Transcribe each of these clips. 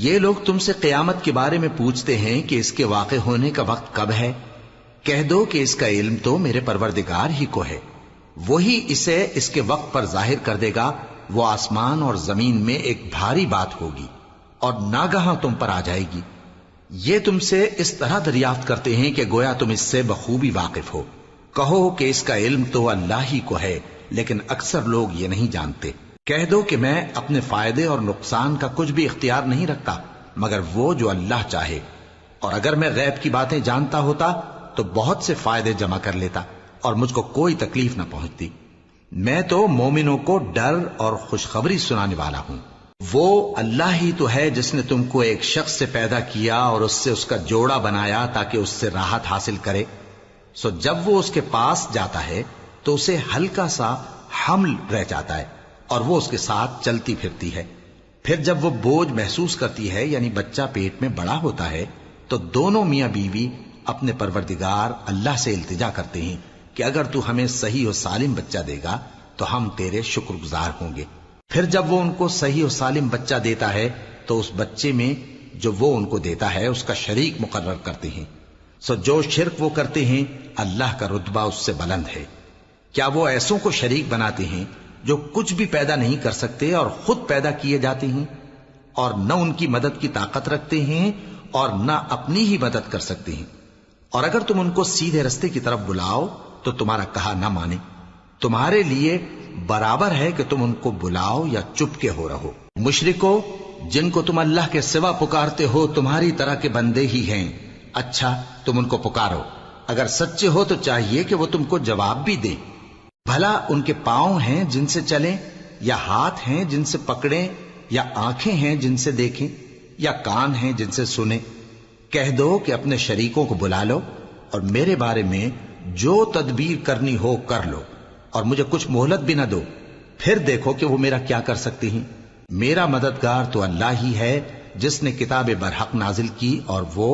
یہ لوگ تم سے قیامت کے بارے میں پوچھتے ہیں کہ اس کے واقع ہونے کا وقت کب ہے؟ کہہ دو کہ اس کا علم تو میرے پروردگار ہی کو ہے، وہی اسے اس کے وقت پر ظاہر کر دے گا۔ وہ آسمان اور زمین میں ایک بھاری بات ہوگی اور ناگہاں تم پر آ جائے گی۔ یہ تم سے اس طرح دریافت کرتے ہیں کہ گویا تم اس سے بخوبی واقف ہو۔ کہو کہ اس کا علم تو اللہ ہی کو ہے، لیکن اکثر لوگ یہ نہیں جانتے۔ کہہ دو کہ میں اپنے فائدے اور نقصان کا کچھ بھی اختیار نہیں رکھتا مگر وہ جو اللہ چاہے، اور اگر میں غیب کی باتیں جانتا ہوتا تو بہت سے فائدے جمع کر لیتا اور مجھ کو کوئی تکلیف نہ پہنچتی۔ میں تو مومنوں کو ڈر اور خوشخبری سنانے والا ہوں۔ وہ اللہ ہی تو ہے جس نے تم کو ایک شخص سے پیدا کیا اور اس سے اس کا جوڑا بنایا تاکہ اس سے راحت حاصل کرے۔ سو جب وہ اس کے پاس جاتا ہے تو اسے ہلکا سا حمل رہ جاتا ہے اور وہ اس کے ساتھ چلتی پھرتی ہے۔ پھر جب وہ بوجھ محسوس کرتی ہے یعنی بچہ پیٹ میں بڑا ہوتا ہے تو دونوں میاں بیوی اپنے پروردگار اللہ سے التجا کرتے ہیں کہ اگر تو ہمیں صحیح و سالم بچہ دے گا تو ہم تیرے شکر گزار ہوں گے۔ پھر جب وہ ان کو صحیح و سالم بچہ دیتا ہے تو اس بچے میں جو وہ ان کو دیتا ہے اس کا شریک مقرر کرتے ہیں۔ سو جو شرک وہ کرتے ہیں اللہ کا رتبہ اس سے بلند ہے۔ کیا وہ ایسوں کو شریک بناتے ہیں جو کچھ بھی پیدا نہیں کر سکتے اور خود پیدا کیے جاتے ہیں، اور نہ ان کی مدد کی طاقت رکھتے ہیں اور نہ اپنی ہی مدد کر سکتے ہیں؟ اور اگر تم ان کو سیدھے رستے کی طرف بلاؤ تو تمہارا کہا نہ مانے، تمہارے لیے برابر ہے کہ تم ان کو بلاؤ یا چپ کے ہو رہو۔ مشرکو، جن کو تم اللہ کے سوا پکارتے ہو تمہاری طرح کے بندے ہی ہیں، اچھا تم ان کو پکارو، اگر سچے ہو تو چاہیے کہ وہ تم کو جواب بھی دیں۔ بھلا ان کے پاؤں ہیں جن سے چلیں، یا ہاتھ ہیں جن سے پکڑیں، یا آنکھیں ہیں جن سے دیکھیں، یا کان ہیں جن سے سنیں؟ کہہ دو کہ اپنے شریکوں کو بلا لو اور میرے بارے میں جو تدبیر کرنی ہو کر لو، اور مجھے کچھ مہلت بھی نہ دو، پھر دیکھو کہ وہ میرا کیا کر سکتے ہیں۔ میرا مددگار تو اللہ ہی ہے جس نے کتاب برحق نازل کی، اور وہ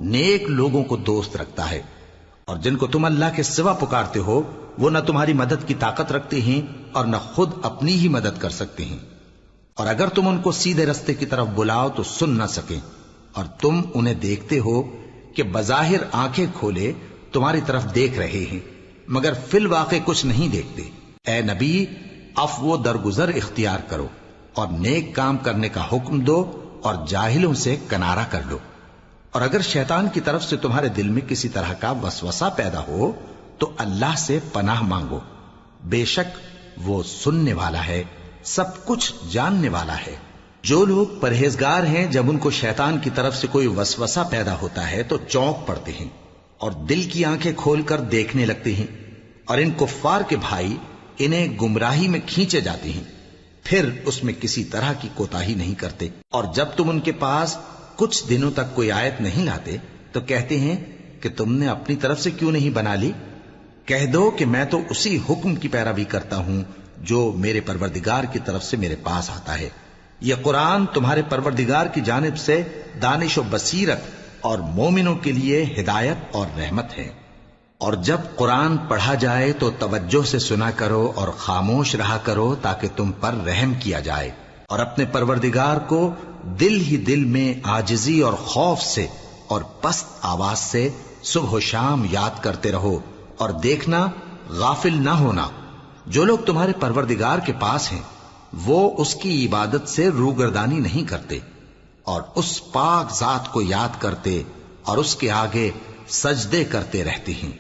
نیک لوگوں کو دوست رکھتا ہے۔ اور جن کو تم اللہ کے سوا پکارتے ہو وہ نہ تمہاری مدد کی طاقت رکھتے ہیں اور نہ خود اپنی ہی مدد کر سکتے ہیں، اور اگر تم ان کو سیدھے رستے کی طرف بلاؤ تو سن نہ سکیں، اور تم انہیں دیکھتے ہو کہ بظاہر آنکھیں کھولے تمہاری طرف دیکھ رہے ہیں مگر فی الواقع کچھ نہیں دیکھتے۔ اے نبی، عفو و درگزر اختیار کرو اور نیک کام کرنے کا حکم دو اور جاہلوں سے کنارہ کر لو۔ اور اگر شیطان کی طرف سے تمہارے دل میں کسی طرح کا وسوسہ پیدا ہو تو اللہ سے پناہ مانگو، بے شک وہ سننے والا ہے، سب کچھ جاننے والا ہے۔ جو لوگ پرہیزگار ہیں جب ان کو شیطان کی طرف سے کوئی وسوسہ پیدا ہوتا ہے تو چونک پڑتے ہیں اور دل کی آنکھیں کھول کر دیکھنے لگتے ہیں، اور ان کفار کے بھائی انہیں گمراہی میں کھینچے جاتے ہیں، پھر اس میں کسی طرح کی کوتاہی نہیں کرتے۔ اور جب تم ان کے پاس کچھ دنوں تک کوئی آیت نہیں لاتے تو کہتے ہیں کہ تم نے اپنی طرف سے کیوں نہیں بنا لی؟ کہہ دو کہ میں تو اسی حکم کی پیروی کرتا ہوں جو میرے پروردگار کی طرف سے میرے پاس آتا ہے۔ یہ قرآن تمہارے پروردگار کی جانب سے دانش و بصیرت اور مومنوں کے لیے ہدایت اور رحمت ہے۔ اور جب قرآن پڑھا جائے تو توجہ سے سنا کرو اور خاموش رہا کرو تاکہ تم پر رحم کیا جائے، اور اپنے پروردگار کو دل ہی دل میں عاجزی اور خوف سے اور پست آواز سے صبح و شام یاد کرتے رہو، اور دیکھنا غافل نہ ہونا۔ جو لوگ تمہارے پروردگار کے پاس ہیں وہ اس کی عبادت سے روگردانی نہیں کرتے، اور اس پاک ذات کو یاد کرتے اور اس کے آگے سجدے کرتے رہتے ہیں۔